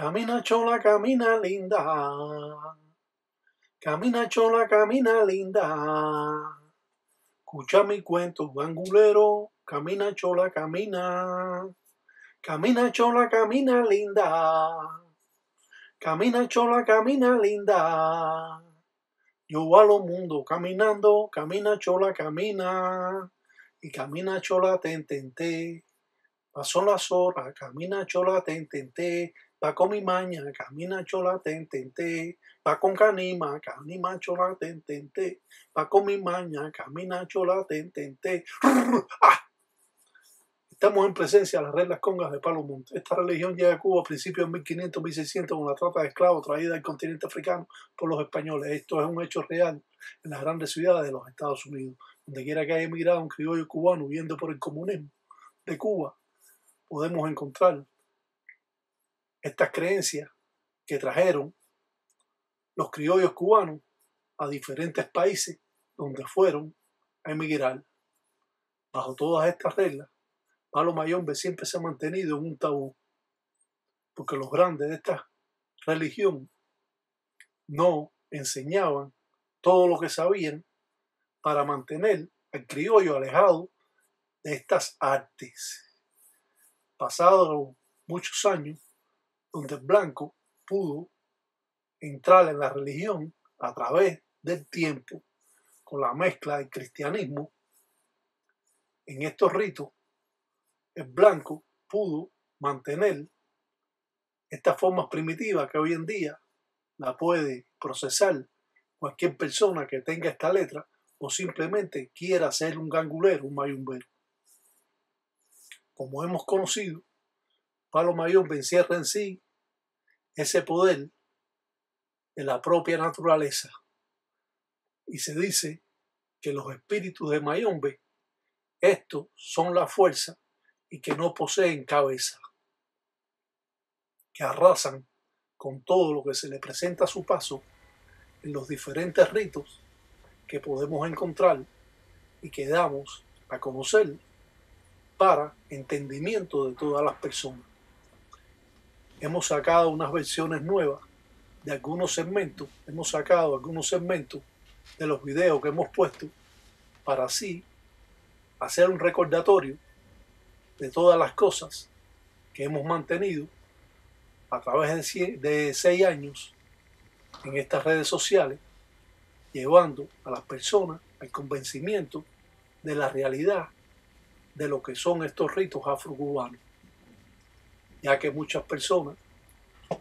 Camina chola, camina linda. Camina chola, camina linda. Escucha mi cuento, gangulero. Camina chola, camina. Camina chola, camina linda. Camina chola, camina linda. Yo a lo mundo caminando, camina chola, camina. Y camina chola, te. Pasó las horas, camina chola, te. Va con mi maña, camina chola, te. Va con canima, canima chola, te. Va con mi maña, camina chola, te. ¡Ah! Estamos en presencia de las reglas congas de Palo Monte. Esta religión llega a Cuba a principios de 1500-1600 con la trata de esclavos traída del continente africano por los españoles. Esto es un hecho real en las grandes ciudades de los Estados Unidos. Donde quiera que haya emigrado un criollo cubano huyendo por el comunismo de Cuba, podemos encontrar estas creencias que trajeron los criollos cubanos a diferentes países donde fueron a emigrar. Bajo todas estas reglas, Palo Mayombe siempre se ha mantenido en un tabú, porque los grandes de esta religión no enseñaban todo lo que sabían para mantener al criollo alejado de estas artes. Pasados muchos años, donde el blanco pudo entrar en la religión a través del tiempo, con la mezcla del cristianismo, en estos ritos, el blanco pudo mantener estas formas primitivas que hoy en día la puede procesar cualquier persona que tenga esta letra o simplemente quiera ser un gangulero, un mayombero. Como hemos conocido, Palo Mayombe encierra en sí ese poder de la propia naturaleza. Y se dice que los espíritus de Mayombe, estos son la fuerza y que no poseen cabeza, que arrasan con todo lo que se le presenta a su paso en los diferentes ritos que podemos encontrar y que damos a conocer para entendimiento de todas las personas. Hemos sacado unas versiones nuevas de algunos segmentos, hemos sacado algunos segmentos de los videos que hemos puesto para así hacer un recordatorio de todas las cosas que hemos mantenido a través de 6 años en estas redes sociales, llevando a las personas al convencimiento de la realidad de lo que son estos ritos afrocubanos, ya que muchas personas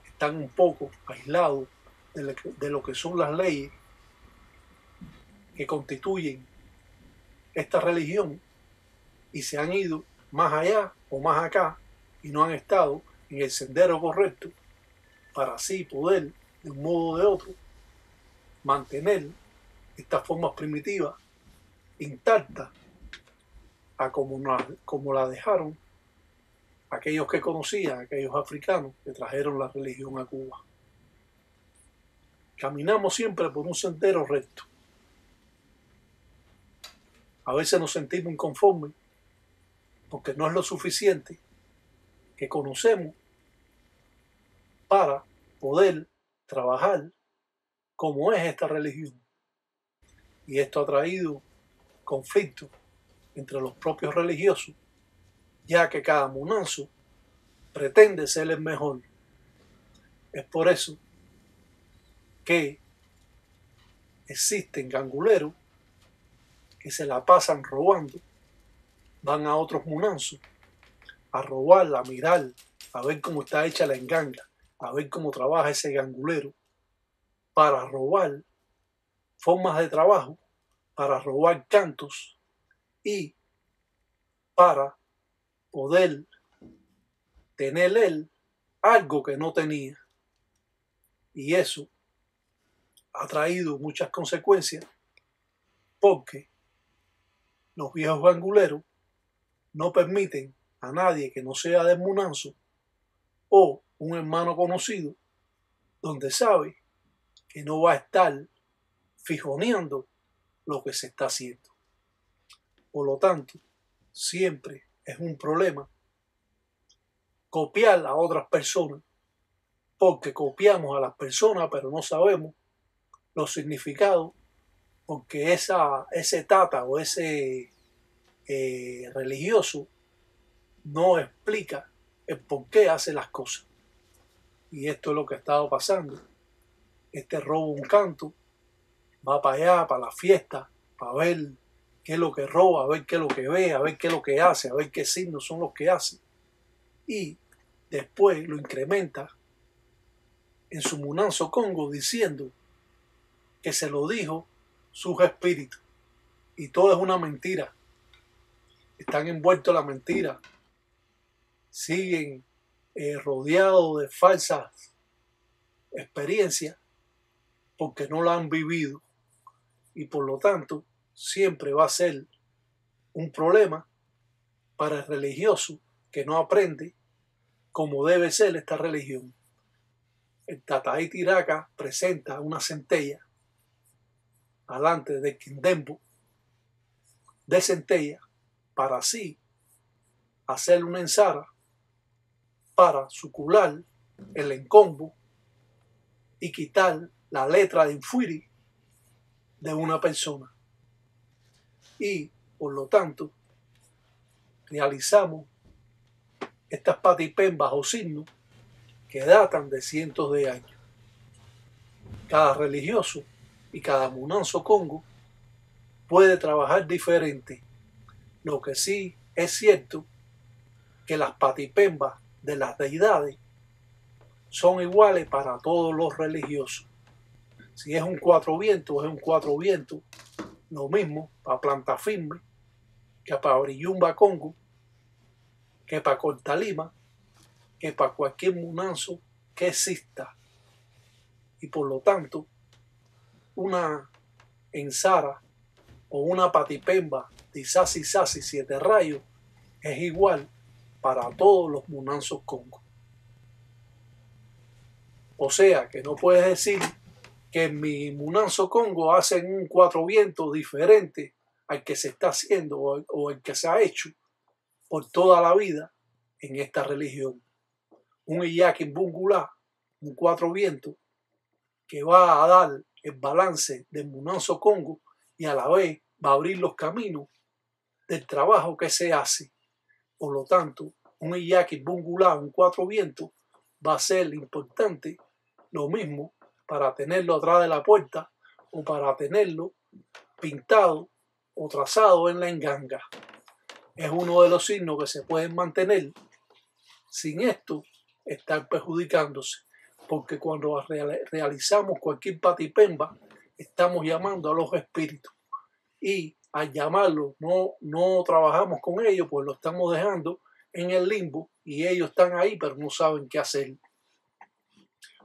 están un poco aislados de lo que son las leyes que constituyen esta religión y se han ido más allá o más acá y no han estado en el sendero correcto para así poder, de un modo o de otro, mantener estas formas primitivas intactas a como la dejaron aquellos que conocían, aquellos africanos que trajeron la religión a Cuba. Caminamos siempre por un sendero recto. A veces nos sentimos inconformes porque no es lo suficiente que conocemos para poder trabajar como es esta religión. Y esto ha traído conflictos entre los propios religiosos, ya que cada monanzo pretende ser el mejor. Es por eso que existen ganguleros que se la pasan robando, van a otros munanzos a robarla, a mirar, a ver cómo está hecha la enganga, a ver cómo trabaja ese gangulero, para robar formas de trabajo, para robar cantos y para poder tener él algo que no tenía. Y eso ha traído muchas consecuencias porque los viejos ganguleros no permiten a nadie que no sea del munanzo o un hermano conocido donde sabe que no va a estar fijoneando lo que se está haciendo. Por lo tanto, siempre es un problema copiar a otras personas porque copiamos a las personas, pero no sabemos los significados, porque ese tata o ese religioso no explica el por qué hace las cosas. Y esto es lo que ha estado pasando. Este roba un canto, va para allá, para la fiesta, para ver qué es lo que roba, a ver qué es lo que ve, a ver qué es lo que hace, a ver qué signos son los que hace. Y después lo incrementa en su Munanzo Congo diciendo que se lo dijo sus espíritus. Y todo es una mentira. Están envueltos en la mentira. Siguen rodeados de falsas experiencias porque no la han vivido. Y por lo tanto, siempre va a ser un problema para el religioso que no aprende cómo debe ser esta religión. El Tataí Tiraca presenta una centella alante del Quindembo de centella para así hacer una ensara para sucular el encombo y quitar la letra de infuiri de una persona. Y por lo tanto realizamos estas patipembas o signos que datan de cientos de años. Cada religioso y cada Munanzo Congo puede trabajar diferente. Lo que sí es cierto que las patipembas de las deidades son iguales para todos los religiosos. Si es un cuatro vientos, es un cuatro vientos. Lo mismo para Planta Firme, que para Brillumba Congo, que para Cortalima, que para cualquier Munanzo que exista. Y por lo tanto, una ensara o una patipemba de Sasi Sasi 7 rayos es igual para todos los Munanzos Congo. O sea que no puedes decir que en mi Munanzo Congo hacen un cuatro vientos diferente al que se está haciendo o el que se ha hecho por toda la vida en esta religión. Un Iyakin Bungulá, un cuatro vientos, que va a dar el balance del Munanzo Congo y a la vez va a abrir los caminos del trabajo que se hace. Por lo tanto, un Iyakin Bungulá, un cuatro vientos, va a ser importante lo mismo para tenerlo atrás de la puerta o para tenerlo pintado o trazado en la enganga. Es uno de los signos que se pueden mantener sin esto estar perjudicándose, porque cuando realizamos cualquier patipemba estamos llamando a los espíritus y al llamarlos no trabajamos con ellos, pues lo estamos dejando en el limbo y ellos están ahí pero no saben qué hacer.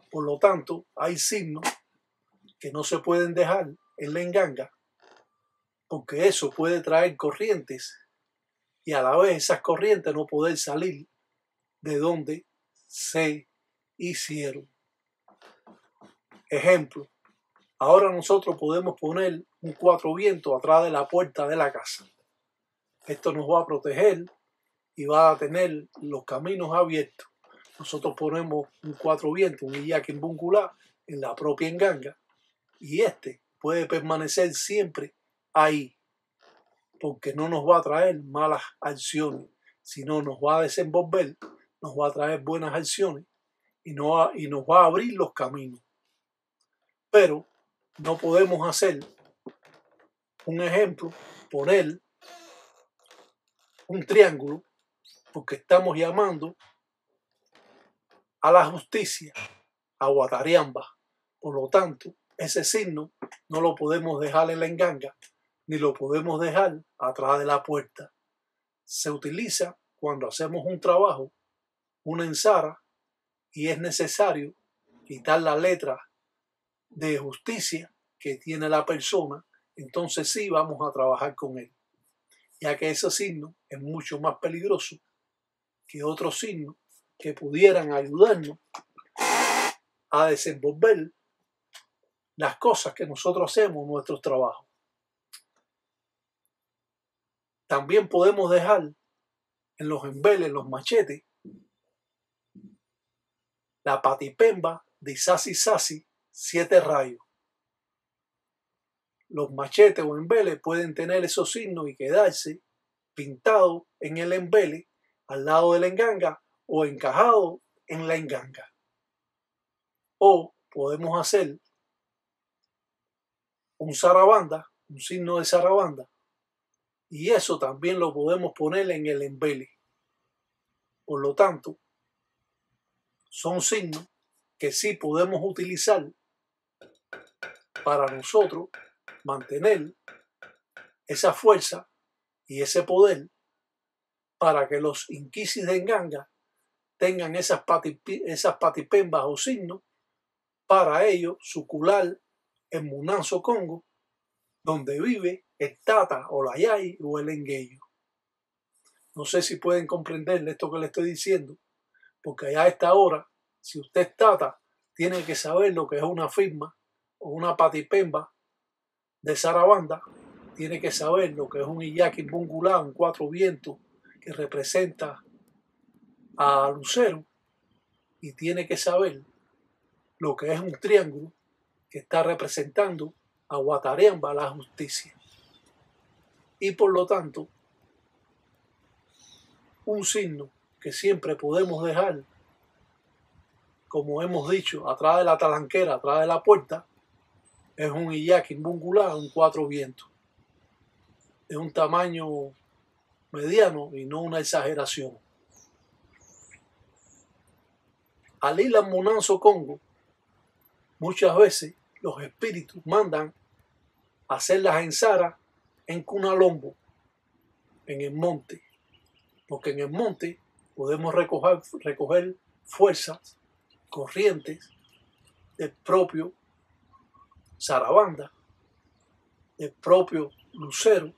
Por lo tanto, hay signos que no se pueden dejar en la enganga porque eso puede traer corrientes y a la vez esas corrientes no poder salir de donde se hicieron. Ejemplo, ahora nosotros podemos poner un cuatro vientos atrás de la puerta de la casa. Esto nos va a proteger y va a tener los caminos abiertos. Nosotros ponemos un cuatro vientos, un Iyakin Bungulá en la propia enganga y este puede permanecer siempre ahí porque no nos va a traer malas acciones, sino nos va a desenvolver, nos va a traer buenas acciones y nos va a abrir los caminos. Pero no podemos hacer, un ejemplo, poner un triángulo porque estamos llamando a la justicia, a Guatariamba. Por lo tanto, ese signo no lo podemos dejar en la enganga, ni lo podemos dejar atrás de la puerta. Se utiliza cuando hacemos un trabajo, una ensara, y es necesario quitar la letra de justicia que tiene la persona, entonces sí vamos a trabajar con él, ya que ese signo es mucho más peligroso que otros signos que pudieran ayudarnos a desenvolver las cosas que nosotros hacemos en nuestros trabajos. También podemos dejar en los embeles, en los machetes, la patipemba de Sasi Sasi 7 rayos. Los machetes o embeles pueden tener esos signos y quedarse pintados en el embele al lado de la enganga o encajado en la enganga. O podemos hacer un zarabanda, un signo de zarabanda, y eso también lo podemos poner en el embele. Por lo tanto, son signos que sí podemos utilizar para nosotros mantener esa fuerza y ese poder para que los inquisis de enganga tengan esas patipembas o signos para ellos sucular en Munanzo Congo, donde vive el tata o la yai o el engueyo. No sé si pueden comprender esto que le estoy diciendo, porque ya a esta hora, si usted es tata, tiene que saber lo que es una firma o una patipemba de zarabanda, tiene que saber lo que es un iyaki bungulá, un 4 vientos que representa a Lucero, y tiene que saber lo que es un triángulo que está representando a Guatareamba, la justicia. Y por lo tanto, un signo que siempre podemos dejar, como hemos dicho, atrás de la talanquera, atrás de la puerta, es un iyaki bungulá, un 4 vientos. Es un tamaño mediano y no una exageración. Al ir al Munanzo Congo, muchas veces los espíritus mandan a hacer las ensaras en Cunalombo, en el monte, porque en el monte podemos recoger fuerzas, corrientes del propio zarabanda, del propio lucero,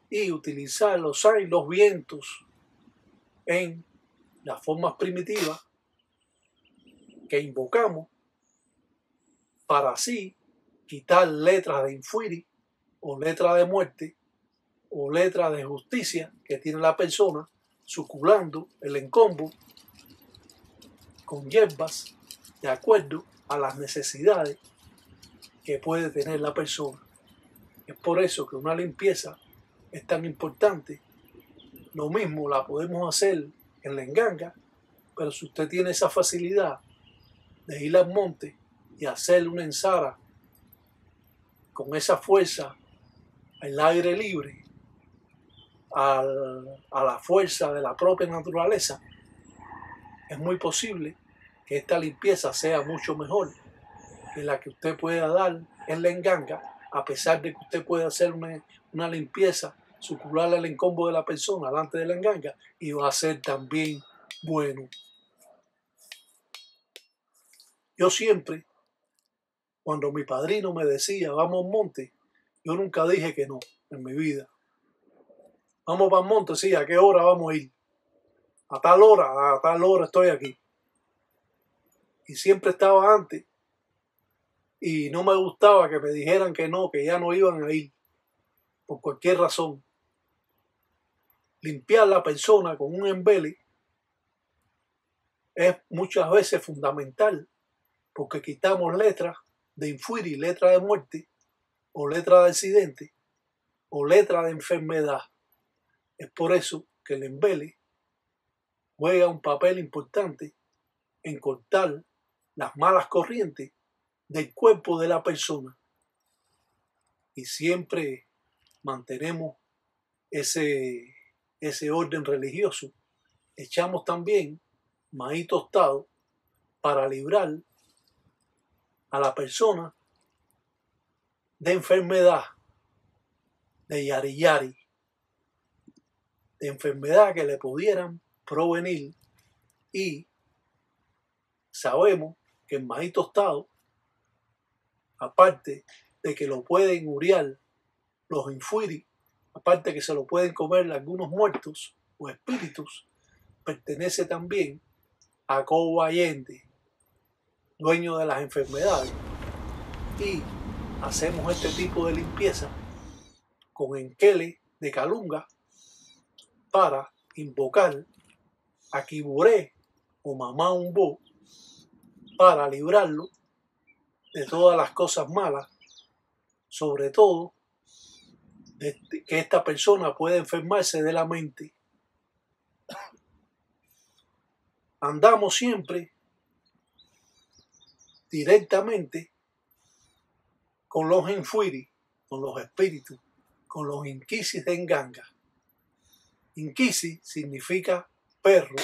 y utilizar los vientos en las formas primitivas que invocamos para así quitar letras de infuiri o letras de muerte o letras de justicia que tiene la persona, suculando el encombo con hierbas de acuerdo a las necesidades que puede tener la persona. Es por eso que una limpieza es tan importante. Lo mismo la podemos hacer en la enganga, pero si usted tiene esa facilidad de ir al monte y hacer una ensara con esa fuerza al aire libre, a la fuerza de la propia naturaleza, es muy posible que esta limpieza sea mucho mejor que la que usted pueda dar en la enganga, a pesar de que usted pueda hacer una limpieza, sucular el encombo de la persona delante de la enganga, y va a ser también bueno. Yo siempre, cuando mi padrino me decía vamos al monte, yo nunca dije que no en mi vida. Vamos para el monte, sí, ¿a qué hora vamos a ir? A tal hora estoy aquí. Y siempre estaba antes. Y no me gustaba que me dijeran que no, que ya no iban a ir. Por cualquier razón. Limpiar la persona con un embele es muchas veces fundamental, porque quitamos letras de infuiri, letra de muerte, o letra de accidente, o letra de enfermedad. Es por eso que el embele juega un papel importante en cortar las malas corrientes del cuerpo de la persona. Y siempre mantenemos ese orden religioso. Echamos también maíz tostado para librar a la persona de enfermedad, de yari, de enfermedad que le pudieran provenir. Y sabemos que el maíz tostado, aparte de que lo pueden uriar los infuiri, aparte que se lo pueden comer algunos muertos o espíritus, pertenece también a Cobo Allende, dueño de las enfermedades. Y hacemos este tipo de limpieza con enquele de calunga para invocar a Quiburé o Mamá Umbo, para librarlo de todas las cosas malas, sobre todo de que esta persona puede enfermarse de la mente. Andamos siempre directamente con los infuiri, con los espíritus, con los inquisis de Nganga. Inquisi significa perro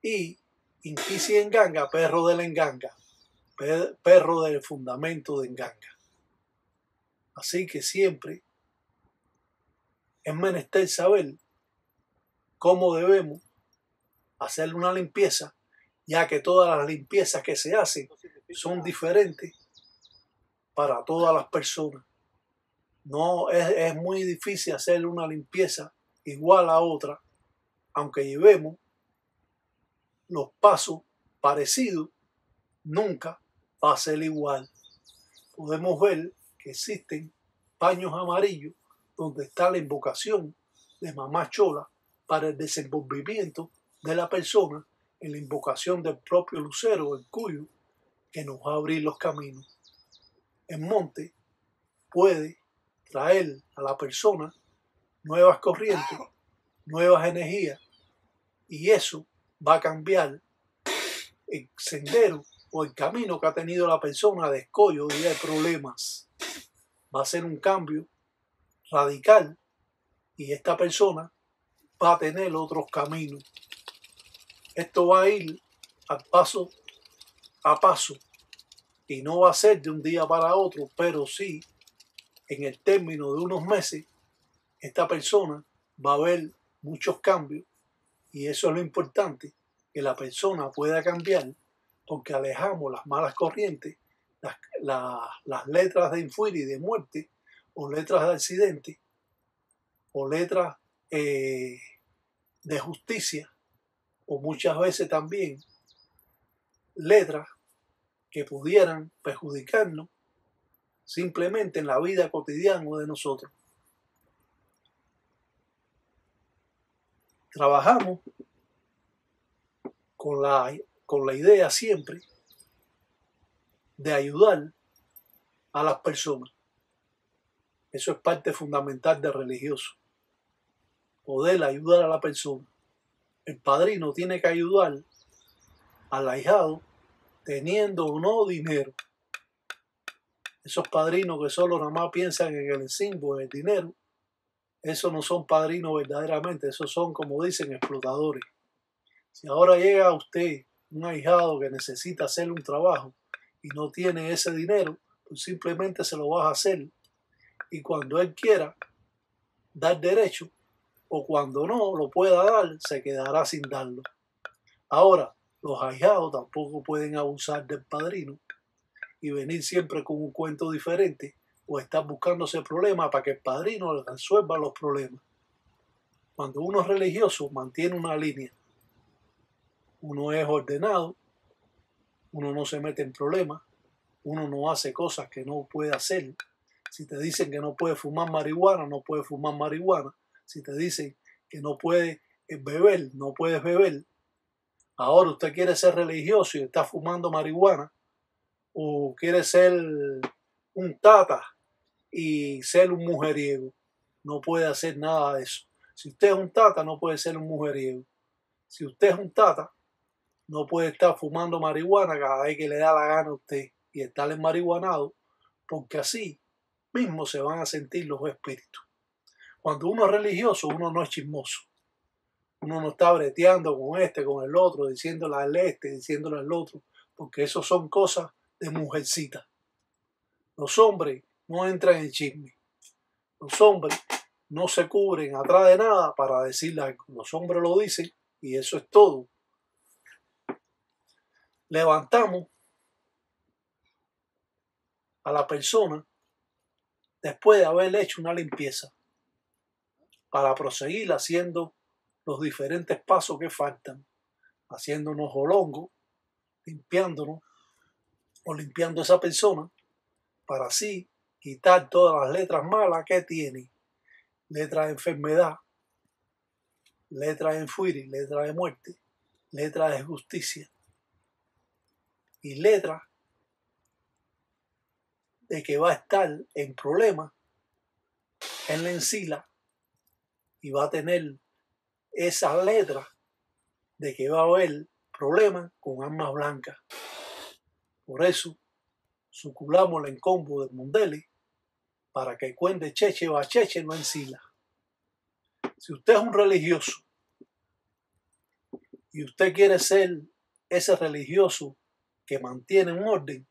y Inquisi Nganga, perro de la Nganga, perro del fundamento de Nganga. Así que siempre es menester saber cómo debemos hacer una limpieza, ya que todas las limpiezas que se hacen son diferentes para todas las personas. No es muy difícil hacer una limpieza igual a otra, aunque llevemos los pasos parecidos, nunca va a ser igual. Podemos ver que existen paños amarillos donde está la invocación de Mamá Chola para el desenvolvimiento de la persona en la invocación del propio lucero, el cuyo, que nos va a abrir los caminos. El monte puede traer a la persona nuevas corrientes, nuevas energías, y eso va a cambiar el sendero o el camino que ha tenido la persona de escollo y de problemas. Va a ser un cambio radical y esta persona va a tener otros caminos. Esto va a ir a paso y no va a ser de un día para otro, pero sí en el término de unos meses esta persona va a ver muchos cambios, y eso es lo importante, que la persona pueda cambiar, porque alejamos las malas corrientes, las letras de infuiri, de muerte, o letras de accidente, o letras de justicia, o muchas veces también letras que pudieran perjudicarnos simplemente en la vida cotidiana de nosotros. Trabajamos con la idea siempre de ayudar a las personas. Eso es parte fundamental del religioso, poder ayudar a la persona. El padrino tiene que ayudar al ahijado teniendo o no dinero. Esos padrinos que solo nada más piensan en el símbolo, en el dinero, esos no son padrinos verdaderamente, esos son, como dicen, explotadores. Si ahora llega a usted un ahijado que necesita hacer un trabajo y no tiene ese dinero, pues simplemente se lo vas a hacer, y cuando él quiera dar derecho o cuando no lo pueda dar, se quedará sin darlo. Ahora, los ahijados tampoco pueden abusar del padrino y venir siempre con un cuento diferente o estar buscándose problemas para que el padrino les resuelva los problemas. Cuando uno es religioso, mantiene una línea. Uno es ordenado, uno no se mete en problemas, uno no hace cosas que no puede hacer. Si te dicen que no puedes fumar marihuana, no puedes fumar marihuana. Si te dicen que no puedes beber, no puedes beber. Ahora usted quiere ser religioso y está fumando marihuana, o quiere ser un tata y ser un mujeriego. No puede hacer nada de eso. Si usted es un tata, no puede ser un mujeriego. Si usted es un tata, no puede estar fumando marihuana cada vez que le da la gana a usted y estar enmarihuanado, porque así mismo se van a sentir los espíritus. Cuando uno es religioso, uno no es chismoso. Uno no está breteando con este, con el otro, diciéndole al este, diciéndole al otro, porque eso son cosas de mujercita. Los hombres no entran en chisme. Los hombres no se cubren atrás de nada para decirle algo. Los hombres lo dicen y eso es todo. Levantamos a la persona después de haber hecho una limpieza para proseguir haciendo los diferentes pasos que faltan, haciéndonos jolongo, limpiándonos o limpiando a esa persona para así quitar todas las letras malas que tiene, letras de enfermedad, letras de infuiri, letras de muerte, letras de justicia, y letras de que va a estar en problemas en la encila y va a tener esas letras de que va a haber problemas con armas blancas. Por eso, suculamos en combo de Mondele para que cuente cheche va cheche no encila. Si usted es un religioso y usted quiere ser ese religioso que mantiene un orden,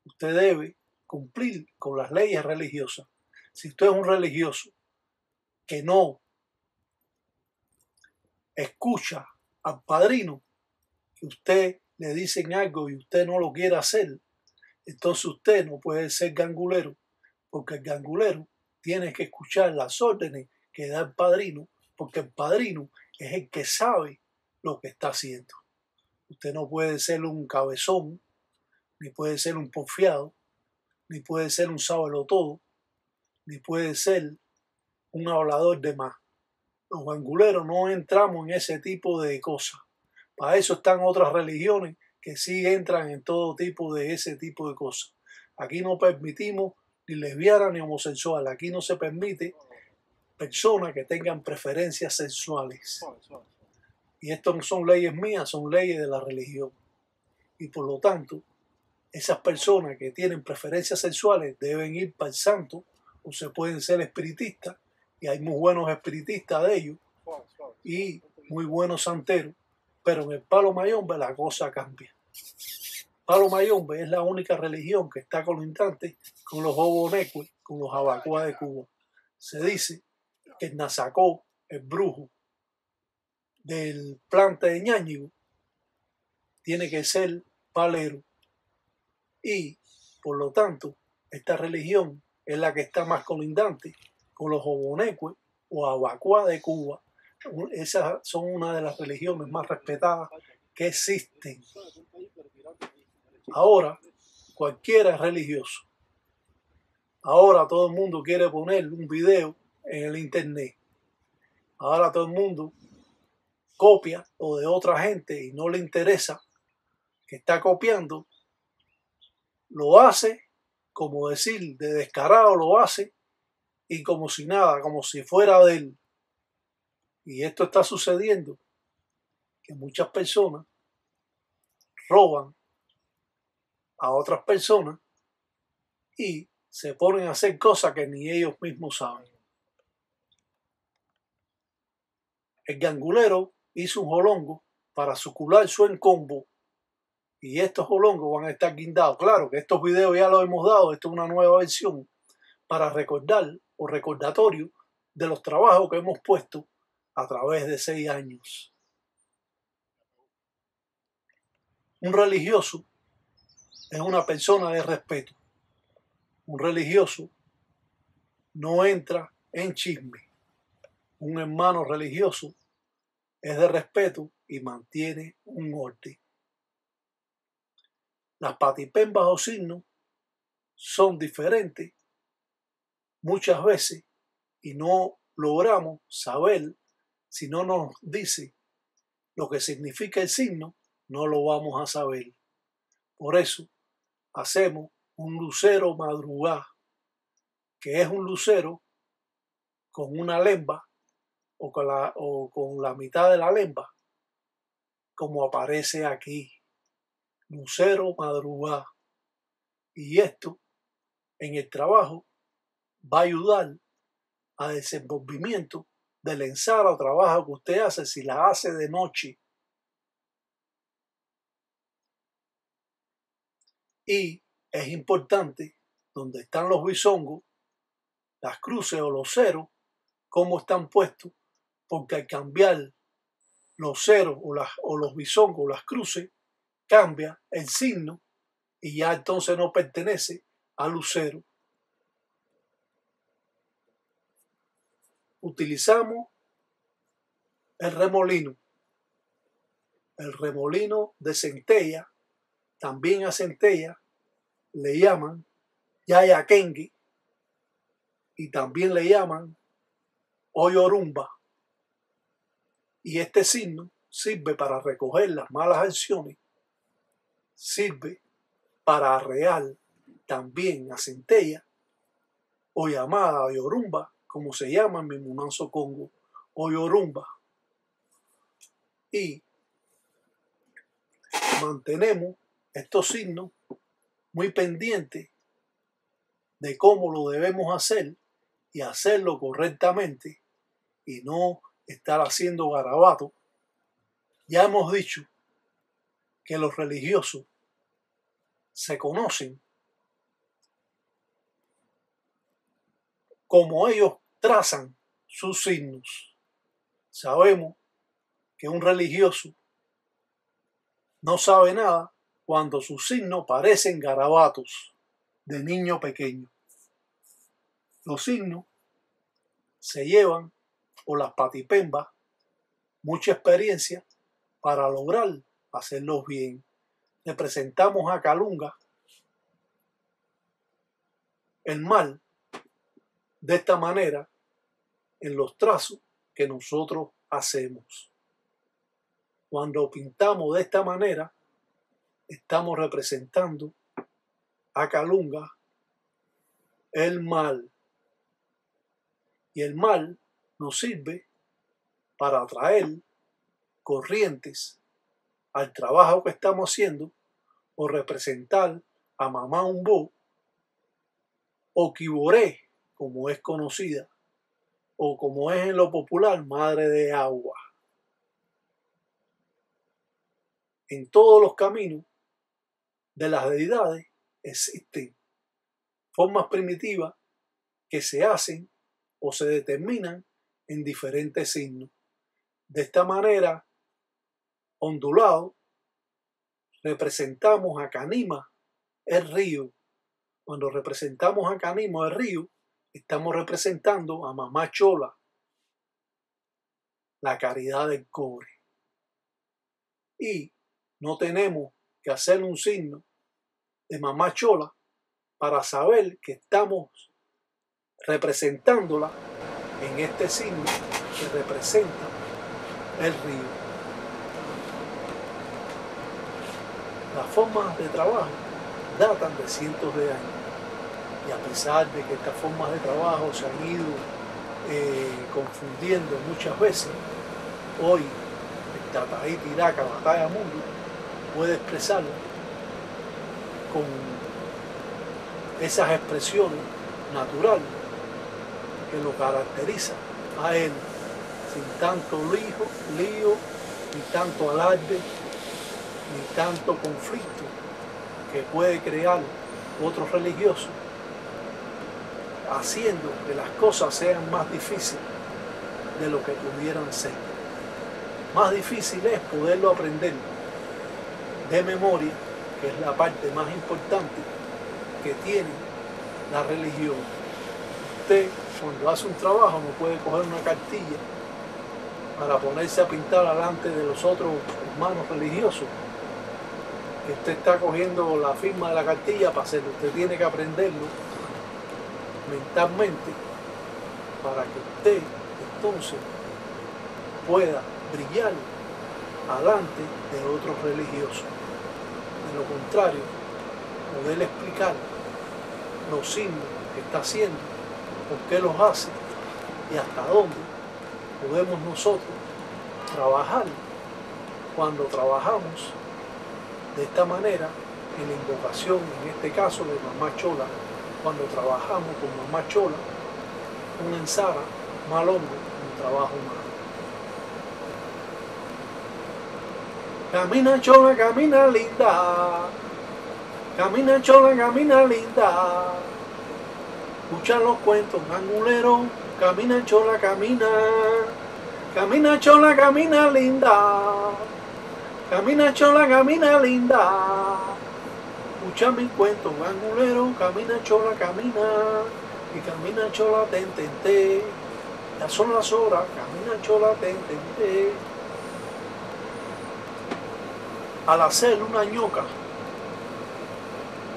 usted debe cumplir con las leyes religiosas. Si usted es un religioso que no escucha al padrino, que usted le dicen algo y usted no lo quiere hacer, entonces usted no puede ser gangulero, porque el gangulero tiene que escuchar las órdenes que da el padrino, porque el padrino es el que sabe lo que está haciendo. Usted no puede ser un cabezón, ni puede ser un porfiado, ni puede ser un sábelo-todo, ni puede ser un hablador de más. Los ganguleros no entramos en ese tipo de cosas. Para eso están otras religiones que sí entran en todo tipo de ese tipo de cosas. Aquí no permitimos ni lesbianas ni homosexuales. Aquí no se permite personas que tengan preferencias sexuales. Y esto no son leyes mías, son leyes de la religión. Y por lo tanto, esas personas que tienen preferencias sexuales deben ir para el santo o se pueden ser espiritistas. Y hay muy buenos espiritistas de ellos y muy buenos santeros. Pero en el Palo Mayombe la cosa cambia. Palo Mayombe es la única religión que está colindante con los Obonecues, con los Abacuá de Cuba. Se dice que el Nazacó, el brujo del plante de Ñáñigo, tiene que ser palero. Y, por lo tanto, esta religión es la que está más colindante con los Obonecues o Abacuá de Cuba. Esas son una de las religiones más respetadas que existen. Ahora, cualquiera es religioso. Ahora todo el mundo quiere poner un video en el internet. Ahora todo el mundo copia lo de otra gente y no le interesa que está copiando. Lo hace, como decir, de descarado lo hace y como si nada, como si fuera de él. Y esto está sucediendo, que muchas personas roban a otras personas y se ponen a hacer cosas que ni ellos mismos saben. El gangulero hizo un jolongo para sucular su encombo y estos jolongos van a estar guindados. Claro que estos videos ya los hemos dado, esto es una nueva versión para recordar o recordatorio de los trabajos que hemos puesto a través de 6 años. Un religioso es una persona de respeto. Un religioso no entra en chisme. Un hermano religioso es de respeto y mantiene un orden. Las patipembas o signos son diferentes muchas veces y no logramos saber, si no nos dice lo que significa el signo, no lo vamos a saber. Por eso hacemos un lucero madrugá, que es un lucero con una lemba o con la mitad de la lemba, como aparece aquí. Lucero madrugá. Y esto en el trabajo va a ayudar a desenvolvimiento del ensala o trabajo que usted hace si la hace de noche. Y es importante donde están los bisongos, las cruces o los ceros, cómo están puestos, porque al cambiar los ceros o los bisongos o las cruces, cambia el signo y ya entonces no pertenece al lucero. Utilizamos el remolino. El remolino de centella, también a centella le llaman yayakengue y también le llaman oyorumba. Y este signo sirve para recoger las malas acciones, sirve para arrear también a centella o llamada yorumba, como se llama en mi Munanzo Congo, o yorumba. Y mantenemos estos signos muy pendientes de cómo lo debemos hacer y hacerlo correctamente y no estar haciendo garabato. Ya hemos dicho que los religiosos se conocen como ellos trazan sus signos. Sabemos que un religioso no sabe nada cuando sus signos parecen garabatos de niño pequeño. Los signos se llevan, o las patipembas, mucha experiencia para lograr hacerlos bien. Representamos a Calunga, el mal, de esta manera en los trazos que nosotros hacemos. Cuando pintamos de esta manera, estamos representando a Calunga, el mal. Y el mal nos sirve para atraer corrientes al trabajo que estamos haciendo, o representar a Mamá Umbo, o Quiboré, como es conocida, o como es en lo popular, Madre de Agua. En todos los caminos de las deidades existen formas primitivas que se hacen o se determinan en diferentes signos. De esta manera, ondulado, representamos a Canima, el río. Cuando representamos a Canima, el río, estamos representando a Mamá Chola, la caridad del cobre. Y no tenemos que hacer un signo de Mamá Chola para saber que estamos representándola en este signo que representa el río. Las formas de trabajo datan de cientos de años, y a pesar de que estas formas de trabajo se han ido confundiendo muchas veces, hoy el Tataí Tiraca Batalla Mundo puede expresarlo con esas expresiones naturales que lo caracteriza a él, sin tanto lío, ni tanto alarde, ni tanto conflicto que puede crear otros religiosos, haciendo que las cosas sean más difíciles de lo que pudieran ser. Más difícil es poderlo aprender de memoria, que es la parte más importante que tiene la religión. Usted, cuando hace un trabajo, no puede coger una cartilla para ponerse a pintar delante de los otros hermanos religiosos, que usted está cogiendo la firma de la cartilla para hacerlo. Usted tiene que aprenderlo mentalmente para que usted entonces pueda brillar alante de otros religiosos. De lo contrario, poder explicar los signos que está haciendo, por qué los hace y hasta dónde podemos nosotros trabajar cuando trabajamos de esta manera en la invocación, en este caso de Mamá Chola. Cuando trabajamos con Mamá Chola, una ensara, malongo, un trabajo malo. Camina Chola, camina linda, camina Chola, camina linda. Escuchan los cuentos anguleros, camina Chola, camina, camina Chola, camina linda, camina Chola, camina linda. Escucha mis cuentos anguleros, camina Chola, camina, y camina Chola, ten, ten, ten. Ya son las horas, camina Chola, ten, ten, ten. Al hacer una ñoca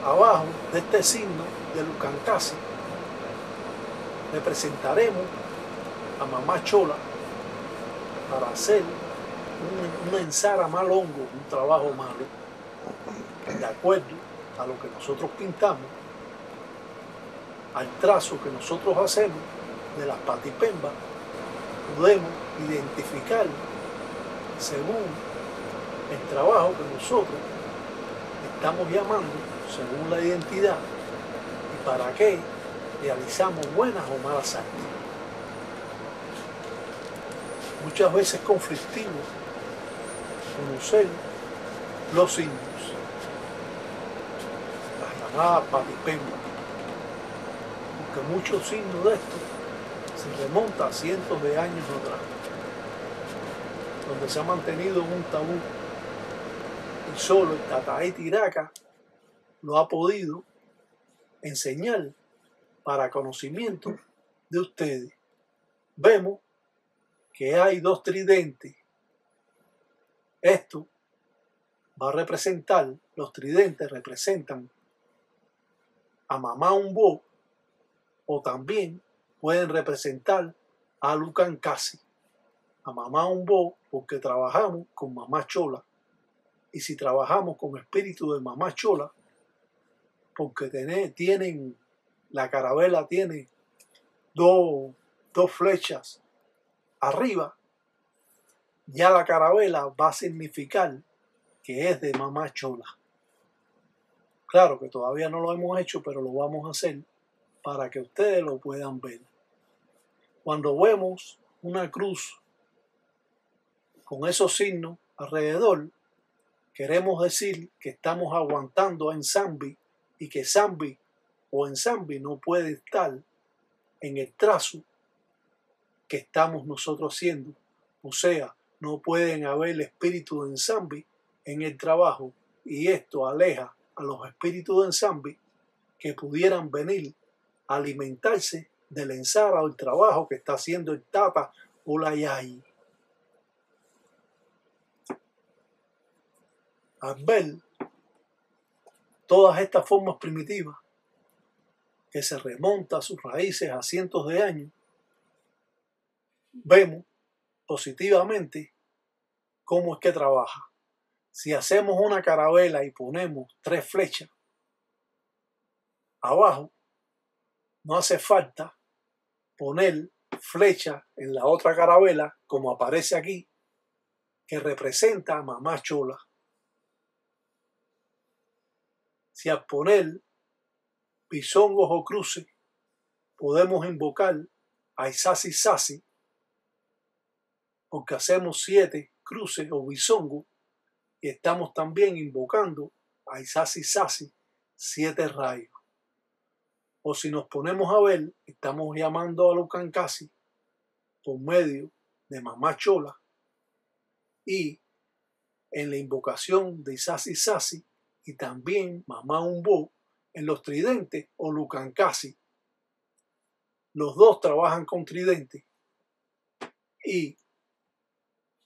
abajo de este signo de Lucancasi, representaremos a Mamá Chola para hacer una ensara más longo, un trabajo malo, de acuerdo a lo que nosotros pintamos, al trazo que nosotros hacemos de las patipembas, podemos identificar según el trabajo que nosotros estamos llamando, según la identidad, y para qué realizamos buenas o malas artes. Muchas veces es conflictivo conocer los signos, las llamadas patipembas, porque muchos signos de estos se remontan a cientos de años atrás, donde se ha mantenido un tabú y solo el Tataí Tiraca lo ha podido enseñar para conocimiento de ustedes. Vemos que hay dos tridentes. Esto va a representar, los tridentes representan a Mamá Umbo, o también pueden representar a Lucancasi. A Mamá Umbo porque trabajamos con Mamá Chola, y si trabajamos con espíritu de Mamá Chola, porque tienen, la carabela tiene dos flechas arriba, ya la carabela va a significar que es de Mamá Chola. Claro que todavía no lo hemos hecho, pero lo vamos a hacer para que ustedes lo puedan ver. Cuando vemos una cruz con esos signos alrededor, queremos decir que estamos aguantando en Zambi, y que Zambi o en Zambi no puede estar en el trazo que estamos nosotros haciendo. O sea, no pueden haber espíritus de Nsambi en el trabajo, y esto aleja a los espíritus de Nsambi que pudieran venir a alimentarse del ensara o el trabajo que está haciendo el Tata o la Yai. Al ver todas estas formas primitivas que se remontan a sus raíces a cientos de años, vemos positivamente cómo es que trabaja. Si hacemos una carabela y ponemos 3 flechas abajo, no hace falta poner flecha en la otra carabela, como aparece aquí, que representa a Mamá Chola. Si al poner bisongos o cruces podemos invocar a Isasi Sasi, porque hacemos 7 cruces o bisongos, y estamos también invocando a Isasi Sasi 7 rayos. O si nos ponemos a ver, estamos llamando a Lucancasi por medio de Mamá Chola, y en la invocación de Isasi Sasi y también Mamá Umbo en los tridentes o Lucancasi. Los dos trabajan con tridente, y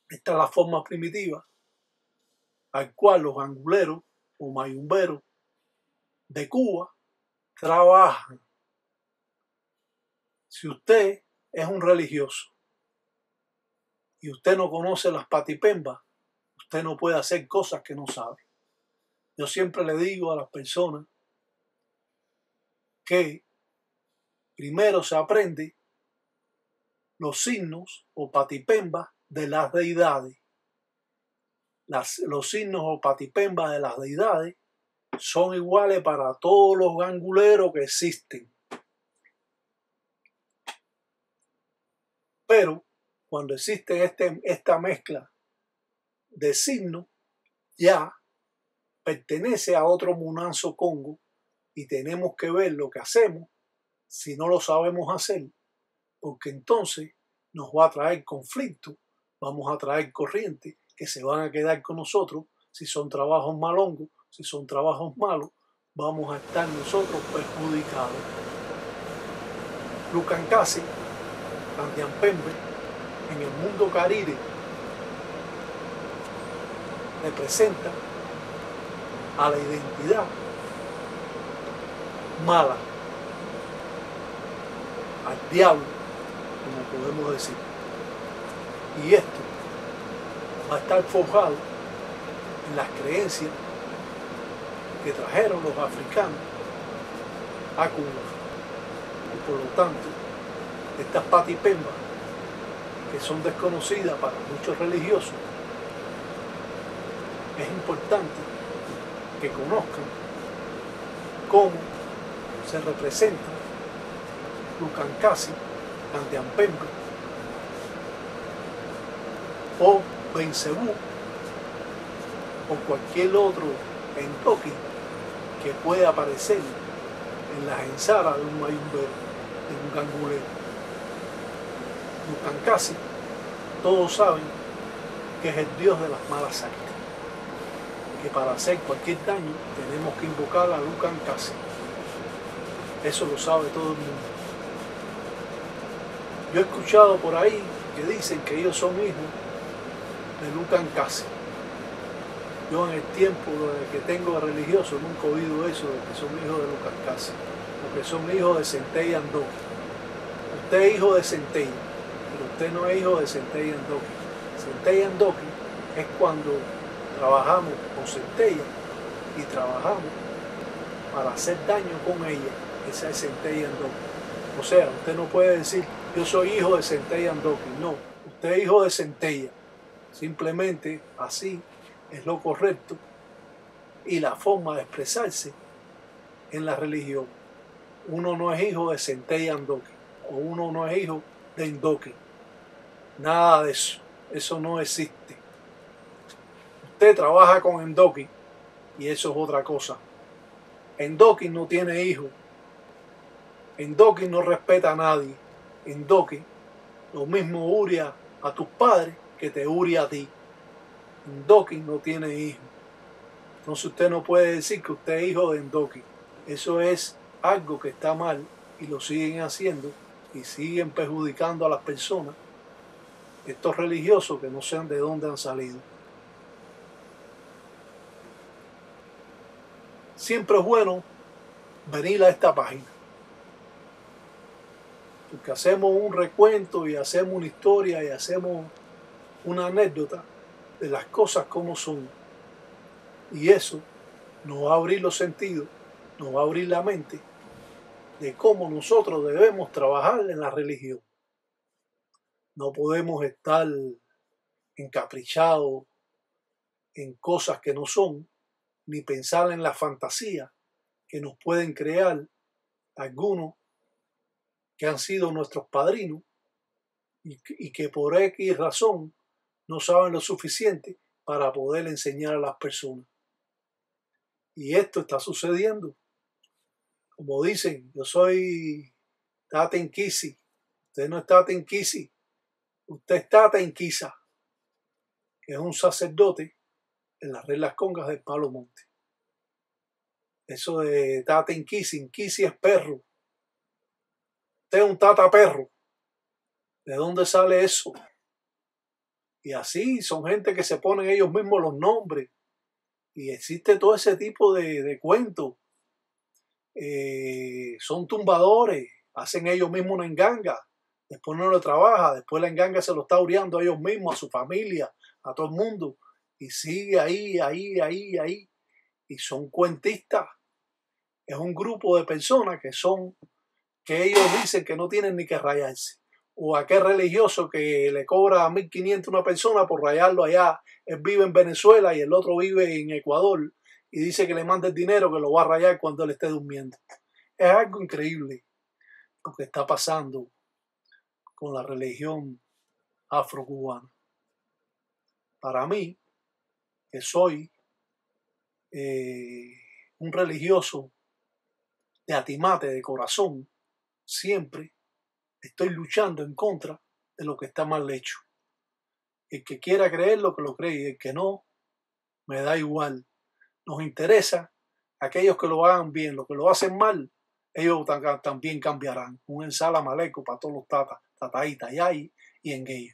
esta es la forma primitiva al cual los anguleros o mayumberos de Cuba trabajan. Si usted es un religioso y usted no conoce las patipembas, usted no puede hacer cosas que no sabe. Yo siempre le digo a las personas que primero se aprende los signos o patipembas de las deidades. Los signos o patipembas de las deidades son iguales para todos los ganguleros que existen. Pero cuando existe esta mezcla de signos, ya pertenece a otro Munanzo Congo, y tenemos que ver lo que hacemos si no lo sabemos hacer, porque entonces nos va a traer conflicto, vamos a traer corrientes que se van a quedar con nosotros. Si son trabajos malongos, si son trabajos malos, vamos a estar nosotros perjudicados. Lucancasi, Candiampembe, en el mundo carire, representa a la identidad mala, al diablo, como podemos decir. Y esto va a estar forjado en las creencias que trajeron los africanos a Cuba. Y por lo tanto, estas patipembas, que son desconocidas para muchos religiosos, es importante que conozcan cómo se representa Lucancasi, Candiampembe o Bencebú o cualquier otro entoque que pueda aparecer en las ensaras de un mayumbero, de un gangulero. Lucancasi, todos saben que es el dios de las malas artes, que para hacer cualquier daño tenemos que invocar a Lucancasi. Eso lo sabe todo el mundo. Yo he escuchado por ahí que dicen que ellos son hijos de Lucancasi. Yo en el tiempo que tengo de religioso nunca he oído eso de que son hijos de Lucancasi, porque son hijos de Centella Andoki. Usted es hijo de Centella, pero usted no es hijo de Centella Andoki. Centella Andoki es cuando trabajamos con centella y trabajamos para hacer daño con ella. Esa es Centella Andoki. O sea, usted no puede decir yo soy hijo de Centella Andoki. No, usted es hijo de Centella. Simplemente así es lo correcto y la forma de expresarse en la religión. Uno no es hijo de Centella Andoki o uno no es hijo de Endoki. Nada de eso. Eso no existe. Usted trabaja con Endoki y eso es otra cosa. Endoki no tiene hijos. Endoki no respeta a nadie. Endoki lo mismo uria a tus padres que te uria a ti. Endoki no tiene hijos. Entonces usted no puede decir que usted es hijo de Endoki. Eso es algo que está mal y lo siguen haciendo y siguen perjudicando a las personas, estos religiosos que no sean de dónde han salido. Siempre es bueno venir a esta página, porque hacemos un recuento y hacemos una historia y hacemos una anécdota de las cosas como son. Y eso nos va a abrir los sentidos, nos va a abrir la mente de cómo nosotros debemos trabajar en la religión. No podemos estar encaprichados en cosas que no son, ni pensar en la fantasía que nos pueden crear algunos que han sido nuestros padrinos y que por X razón no saben lo suficiente para poder enseñar a las personas. Y esto está sucediendo. Como dicen, yo soy Tata Inquisi. Usted no es Tata Inquisi, usted es Tata Inquisa, que es un sacerdote en las Reglas Congas del Palo Monte. Eso de Tata Inquisi, Inquisi es perro. Usted es un tata perro. ¿De dónde sale eso? Y así son gente que se ponen ellos mismos los nombres. Y existe todo ese tipo de cuentos. Son tumbadores, hacen ellos mismos una enganga, después no lo trabaja, después la enganga se lo está ureando a ellos mismos, a su familia, a todo el mundo, y sigue ahí, y son cuentistas. Es un grupo de personas que ellos dicen que no tienen ni que rayarse, o aquel religioso que le cobra 1.500 a una persona por rayarlo allá, él vive en Venezuela y el otro vive en Ecuador, y dice que le manda el dinero que lo va a rayar cuando él esté durmiendo. Es algo increíble lo que está pasando con la religión afrocubana. Para mí, que soy un religioso de atimate, de corazón, siempre estoy luchando en contra de lo que está mal hecho. El que quiera creer lo que lo cree y el que no, me da igual. Nos interesa aquellos que lo hagan bien, los que lo hacen mal, ellos también cambiarán. Un ensala maleco para todos los tatas, tataí, tayay y engueyo.